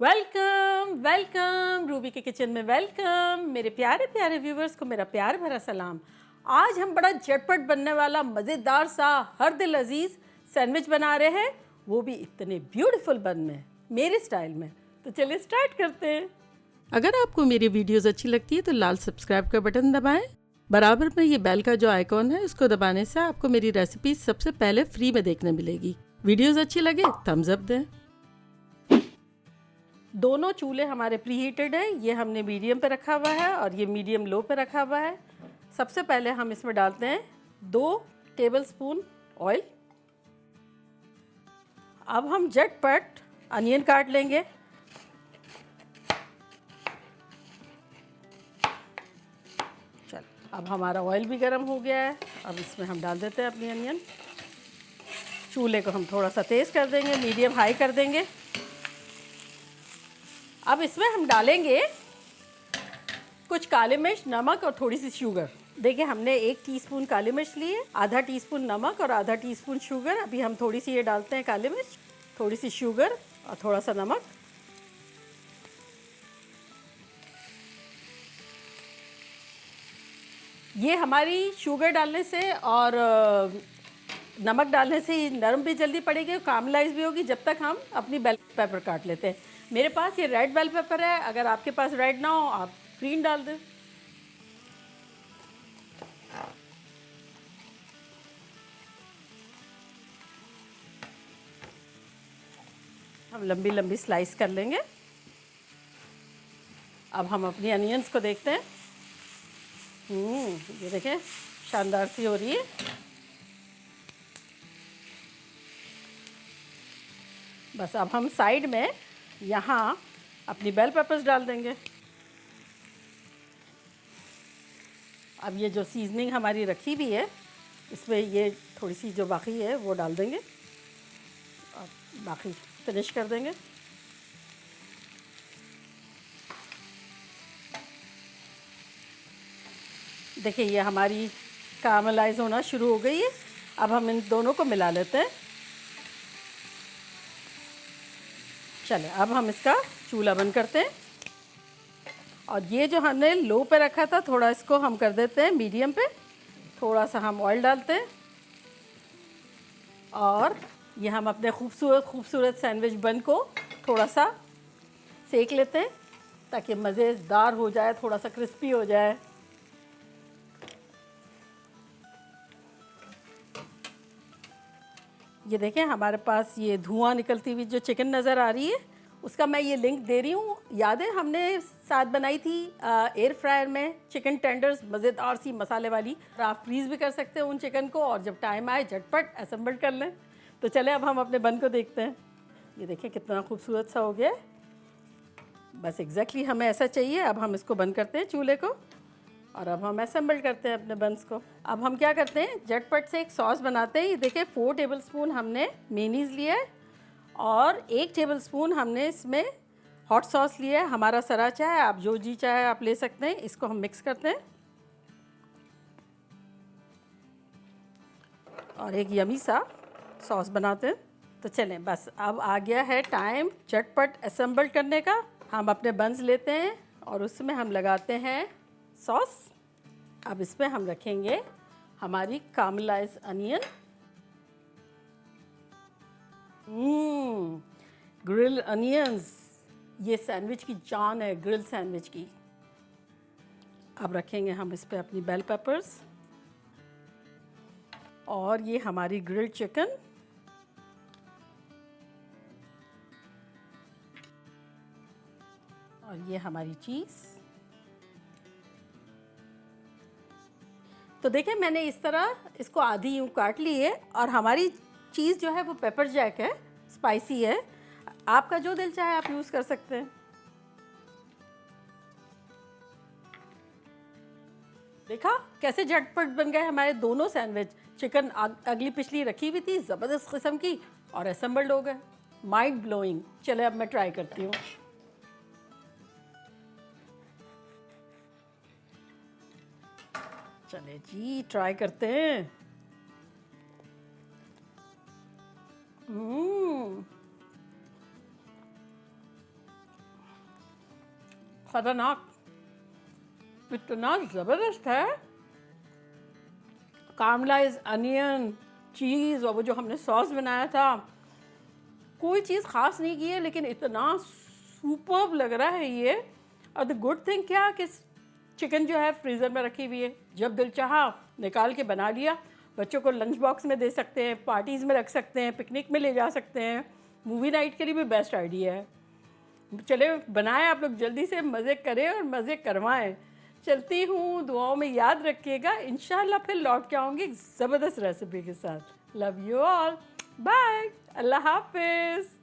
Welcome welcome Ruby के kitchen में welcome. मेरे प्यारे प्यारे व्यूवर्स को मेरा प्यार भरा सलाम। आज हम बड़ा झटपट बनने वाला मज़ेदार सा हर दिल अजीज़ सैंडविच बना रहे हैं, वो भी इतने ब्यूटीफुल बन में, मेरे स्टाइल में। तो चलिए स्टार्ट करते हैं। अगर आपको मेरी वीडियोस अच्छी लगती है तो लाल सब्सक्राइब का बटन दबाएं। बराबर में ये बेल का जो आइकॉन है उसको दबाने से आपको मेरी रेसिपी सबसे पहले फ्री में देखने मिलेगी। वीडियोस अच्छी लगे थम्स अप दें। दोनों चूल्हे हमारे प्री हीटेड हैं। ये हमने मीडियम पे रखा हुआ है और ये मीडियम लो पे रखा हुआ है। सबसे पहले हम इसमें डालते हैं 2 टेबलस्पून ऑयल। अब हम झटपट अनियन काट लेंगे। चल, अब हमारा ऑयल भी गर्म हो गया है। अब इसमें हम डाल देते हैं अपनी अनियन। चूल्हे को हम थोड़ा सा तेज़ कर देंगे, मीडियम हाई कर देंगे। अब इसमें हम डालेंगे कुछ काली मिर्च, नमक और थोड़ी सी शुगर। देखिए हमने 1 टीस्पून काली मिर्च ली है, आधा टीस्पून नमक और आधा टीस्पून शुगर। अभी हम थोड़ी सी ये डालते हैं काली मिर्च, थोड़ी सी शुगर और थोड़ा सा नमक। ये हमारी शुगर डालने से और नमक डालने से नरम भी जल्दी पड़ेगी और कामलाइज भी होगी जब तक हम अपनी बेल पेपर काट लेते हैं। मेरे पास ये रेड बेल पेपर है, अगर आपके पास रेड ना हो आप ग्रीन डाल दें। हम लंबी लंबी स्लाइस कर लेंगे। अब हम अपनी अनियंस को देखते हैं। ये देखें शानदार सी हो रही है। बस अब हम साइड में यहाँ अपनी बेल पेपर्स डाल देंगे। अब ये जो सीजनिंग हमारी रखी हुई है इसमें ये थोड़ी सी जो बाकी है वो डाल देंगे और बाकी फिनिश कर देंगे। देखिए ये हमारी कामलाइज होना शुरू हो गई है। अब हम इन दोनों को मिला लेते हैं। चले अब हम इसका चूल्हा बंद करते हैं और ये जो हमने लो पे रखा था थोड़ा इसको हम कर देते हैं मीडियम पे। थोड़ा सा हम ऑयल डालते हैं और ये हम अपने खूबसूरत खूबसूरत सैंडविच बन को थोड़ा सा सेक लेते हैं ताकि मज़ेदार हो जाए, थोड़ा सा क्रिस्पी हो जाए। ये देखें हमारे पास ये धुआं निकलती हुई जो चिकन नज़र आ रही है उसका मैं ये लिंक दे रही हूँ। याद है हमने साथ बनाई थी एयर फ्रायर में चिकन टेंडर्स, मज़ेदार सी मसाले वाली। आप फ्रीज़ भी कर सकते हैं उन चिकन को और जब टाइम आए झटपट असेंबल कर लें। तो चले अब हम अपने बन को देखते हैं। ये देखें कितना खूबसूरत सा हो गया। बस एग्जैक्टली हमें ऐसा चाहिए। अब हम इसको बंद करते हैं चूल्हे को और अब हम असेंबल करते हैं अपने बंस को। अब हम क्या करते हैं झटपट से एक सॉस बनाते हैं। ये देखिए 4 टेबलस्पून हमने मेयोनीज़ लिया है और 1 टेबलस्पून हमने इसमें हॉट सॉस लिया है। हमारा सराचा है, आप जो जी चाहे आप ले सकते हैं। इसको हम मिक्स करते हैं और एक यमी सा सॉस बनाते हैं। तो चलें बस अब आ गया है टाइम झटपट असेंबल करने का। हम अपने बंस लेते हैं और उसमें हम लगाते हैं सॉस। अब इसमें हम रखेंगे हमारी कामलाइज अनियन। ग्रिल अनियंस, ये सैंडविच की जान है, ग्रिल सैंडविच की। अब रखेंगे हम इस पे अपनी बेल पेपर्स और ये हमारी ग्रिल चिकन। और ये हमारी चीज़। तो देखिए मैंने इस तरह इसको आधी यूँ काट ली है और हमारी चीज़ जो है वो पेपर जैक है, स्पाइसी है। आपका जो दिल चाहे आप यूज़ कर सकते हैं। देखा कैसे झटपट बन गए हमारे दोनों सैंडविच। चिकन अगली पिछली रखी हुई थी ज़बरदस्त किस्म की और असेंबल्ड हो गए। Mind blowing. चले अब मैं ट्राई करती हूँ। चले जी ट्राई करते हैं। खतरनाक, इतना ज़बरदस्त है। कारामलाइज अनियन, चीज़ और वो जो हमने सॉस बनाया था, कोई चीज़ ख़ास नहीं की है लेकिन इतना सुपर्ब लग रहा है ये। और द गुड थिंग क्या कि चिकन जो है फ्रीज़र में रखी हुई है, जब दिल चाहा निकाल के बना लिया। बच्चों को लंच बॉक्स में दे सकते हैं, पार्टीज़ में रख सकते हैं, पिकनिक में ले जा सकते हैं, मूवी नाइट के लिए भी बेस्ट आइडिया है। चले बनाएं आप लोग, जल्दी से मज़े करें और मज़े करवाएं। चलती हूँ, दुआओं में याद रखिएगा। इंशाल्लाह फिर लौट के आऊँगी ज़बरदस्त रेसिपी के साथ। लव यू ऑल, बाय, अल्लाह हाफिज़।